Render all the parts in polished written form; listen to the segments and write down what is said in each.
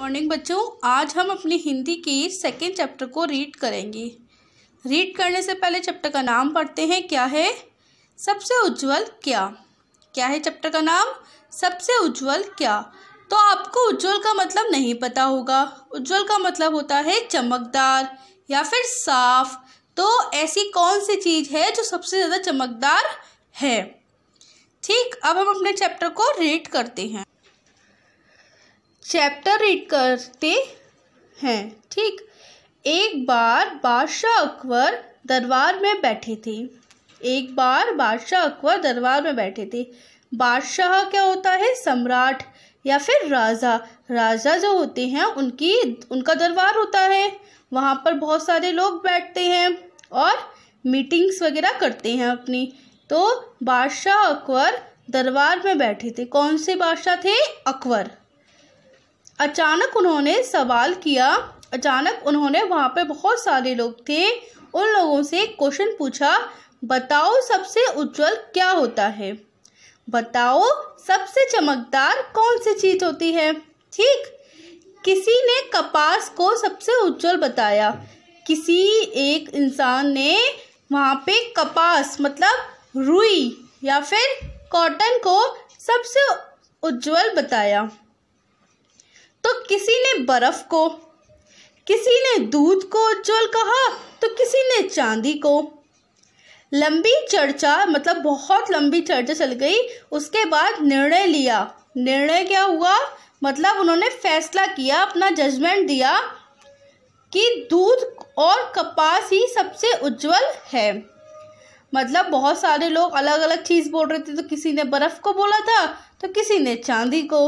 Morning बच्चों। आज हम अपनी हिंदी की सेकेंड चैप्टर को रीड करेंगे। रीड करने से पहले चैप्टर का नाम पढ़ते हैं। क्या है? सबसे उज्जवल क्या। क्या है चैप्टर का नाम? सबसे उज्जवल क्या। तो आपको उज्जवल का मतलब नहीं पता होगा। उज्जवल का मतलब होता है चमकदार या फिर साफ। तो ऐसी कौन सी चीज़ है जो सबसे ज़्यादा चमकदार है? ठीक, अब हम अपने चैप्टर को रीड करते हैं। चैप्टर रीड करते हैं। ठीक, एक बार बादशाह अकबर दरबार में बैठे थे। एक बार बादशाह अकबर दरबार में बैठे थे। बादशाह क्या होता है? सम्राट या फिर राजा। राजा जो होते हैं उनका दरबार होता है। वहाँ पर बहुत सारे लोग बैठते हैं और मीटिंग्स वगैरह करते हैं अपनी। तो बादशाह अकबर दरबार में बैठे थे। कौन से बादशाह थे? अकबर। अचानक उन्होंने सवाल किया। अचानक उन्होंने वहाँ पे बहुत सारे लोग थे, उन लोगों से एक क्वेश्चन पूछा, बताओ सबसे उज्जवल क्या होता है। बताओ सबसे चमकदार कौन सी चीज़ होती है। ठीक, किसी ने कपास को सबसे उज्जवल बताया। किसी एक इंसान ने वहाँ पे कपास मतलब रुई या फिर कॉटन को सबसे उज्जवल बताया। तो किसी ने बर्फ को, किसी ने दूध को उज्जवल कहा, तो किसी ने चांदी को। लंबी चर्चा मतलब बहुत लंबी चर्चा चल गई। उसके बाद निर्णय लिया। निर्णय क्या हुआ? मतलब उन्होंने फैसला किया, अपना जजमेंट दिया कि दूध और कपास ही सबसे उज्जवल है। मतलब बहुत सारे लोग अलग अलग चीज़ बोल रहे थे। तो किसी ने बर्फ़ को बोला था, तो किसी ने चांदी को।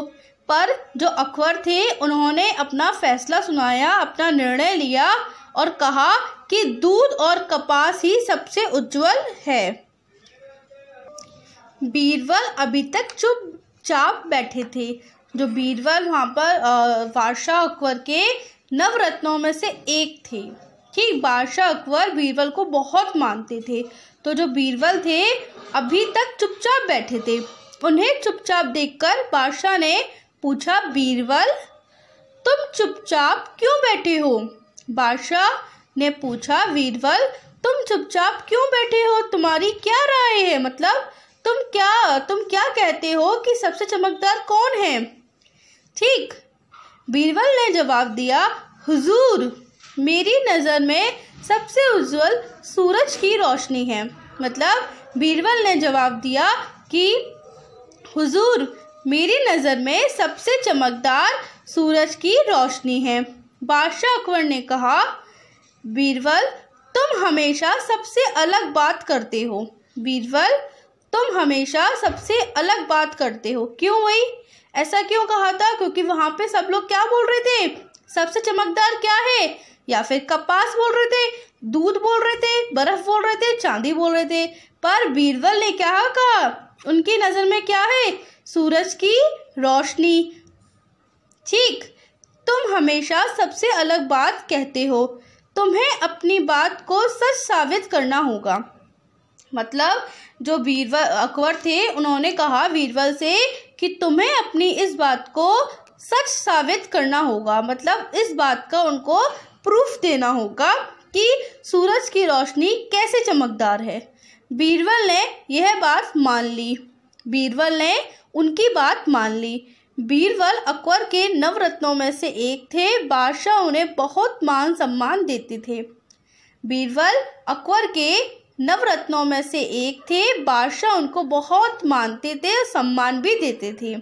पर जो अकबर थे उन्होंने अपना फैसला सुनाया, अपना निर्णय लिया और कहा कि दूध और कपास ही सबसे उज्जवल है। बीरबल अभी तक चुपचाप बैठे थे। जो बीरबल वहाँ पर बादशाह अकबर के नवरत्नों में से एक थे। ठीक, बादशाह अकबर बीरबल को बहुत मानते थे। तो जो बीरबल थे अभी तक चुपचाप बैठे थे। उन्हें चुपचाप देखकर बादशाह ने पूछा, बीरबल तुम चुपचाप क्यों बैठे हो? बादशाह ने पूछा, बीरबल तुम चुपचाप क्यों बैठे हो? तुम्हारी क्या राय है? मतलब तुम क्या कहते हो कि सबसे चमकदार कौन है? ठीक, बीरबल ने जवाब दिया, हुजूर मेरी नज़र में सबसे उज्जवल सूरज की रोशनी है। मतलब बीरबल ने जवाब दिया कि हुजूर मेरी नज़र में सबसे चमकदार सूरज की रोशनी है। बादशाह अकबर ने कहा, बीरबल तुम हमेशा सबसे अलग बात करते हो। बीरबल तुम हमेशा सबसे अलग बात करते हो। क्यों भाई? ऐसा क्यों कहा था? क्योंकि वहाँ पे सब लोग क्या बोल रहे थे? सबसे चमकदार क्या है? या फिर कपास बोल रहे थे, दूध बोल रहे थे, बर्फ़ बोल रहे थे, चांदी बोल रहे थे। पर बीरबल ने क्या कहा? उनकी नज़र में क्या है? सूरज की रोशनी। ठीक, तुम हमेशा सबसे अलग बात कहते हो। तुम्हें अपनी बात को सच साबित करना होगा। मतलब जो बीरबल अकबर थे उन्होंने कहा बीरबल से कि तुम्हें अपनी इस बात को सच साबित करना होगा। मतलब इस बात का उनको प्रूफ देना होगा कि सूरज की रोशनी कैसे चमकदार है। बीरबल ने यह बात मान ली। बीरबल ने उनकी बात मान ली। बीरबल अकबर के नवरत्नों में से एक थे। बादशाह उन्हें बहुत मान सम्मान देते थे। बीरबल अकबर के नवरत्नों में से एक थे। बादशाह उनको बहुत मानते थे और सम्मान भी देते थे।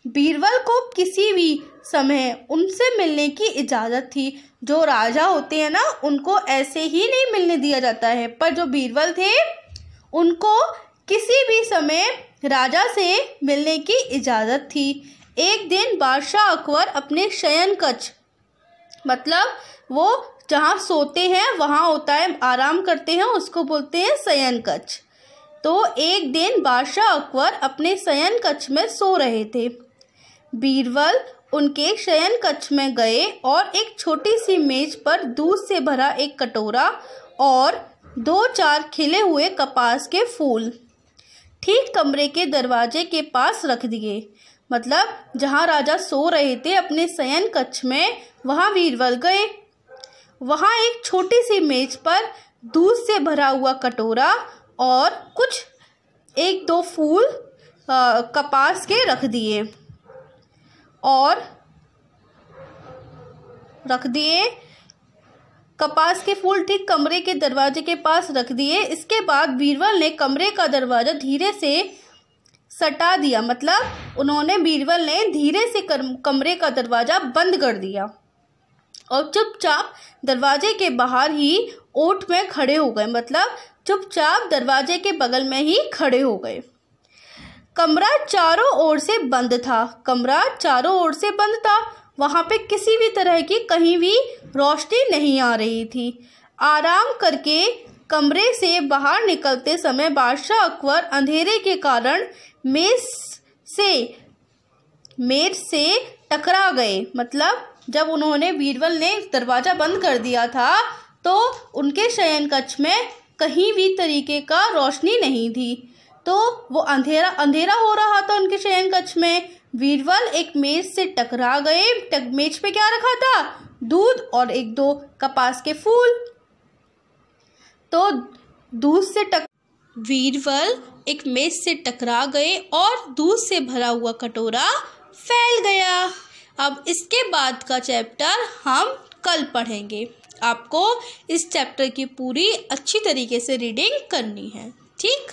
बीरबल को किसी भी समय उनसे मिलने की इजाज़त थी। जो राजा होते हैं ना, उनको ऐसे ही नहीं मिलने दिया जाता है। पर जो बीरबल थे उनको किसी भी समय राजा से मिलने की इजाज़त थी। एक दिन बादशाह अकबर अपने शयन कक्ष मतलब वो जहाँ सोते हैं वहाँ होता है, आराम करते हैं, उसको बोलते हैं शयन कक्ष। तो एक दिन बादशाह अकबर अपने शयन कक्ष में सो रहे थे। बीरबल उनके शयन कक्ष में गए और एक छोटी सी मेज पर दूध से भरा एक कटोरा और 2-4 खिले हुए कपास के फूल ठीक कमरे के दरवाजे के पास रख दिए। मतलब जहाँ राजा सो रहे थे अपने शयन कक्ष में, वहाँ बीरबल गए। वहाँ एक छोटी सी मेज पर दूध से भरा हुआ कटोरा और कुछ 1-2 फूल कपास के रख दिए कपास के फूल ठीक कमरे के दरवाजे के पास रख दिए। इसके बाद बीरबल ने कमरे का दरवाज़ा धीरे से सटा दिया, मतलब बीरबल ने धीरे से कमरे का दरवाज़ा बंद कर दिया और चुपचाप दरवाजे के बाहर ही ओट में खड़े हो गए, मतलब चुपचाप दरवाजे के बगल में ही खड़े हो गए। कमरा चारों ओर से बंद था। वहाँ पे किसी भी तरह की कहीं भी रोशनी नहीं आ रही थी। आराम करके कमरे से बाहर निकलते समय बादशाह अकबर अंधेरे के कारण मेज से टकरा गए, मतलब जब बीरबल ने दरवाज़ा बंद कर दिया था तो उनके शयन कक्ष में कहीं भी तरीके का रोशनी नहीं थी, तो वो अंधेरा हो रहा था उनके शयन कक्ष में। बीरबल एक मेज से टकरा गए। मेज पे क्या रखा था? दूध और 1-2 कपास के फूल। तो बीरबल एक मेज से टकरा गए और दूध से भरा हुआ कटोरा फैल गया। अब इसके बाद का चैप्टर हम कल पढ़ेंगे। आपको इस चैप्टर की पूरी अच्छी तरीके से रीडिंग करनी है, ठीक।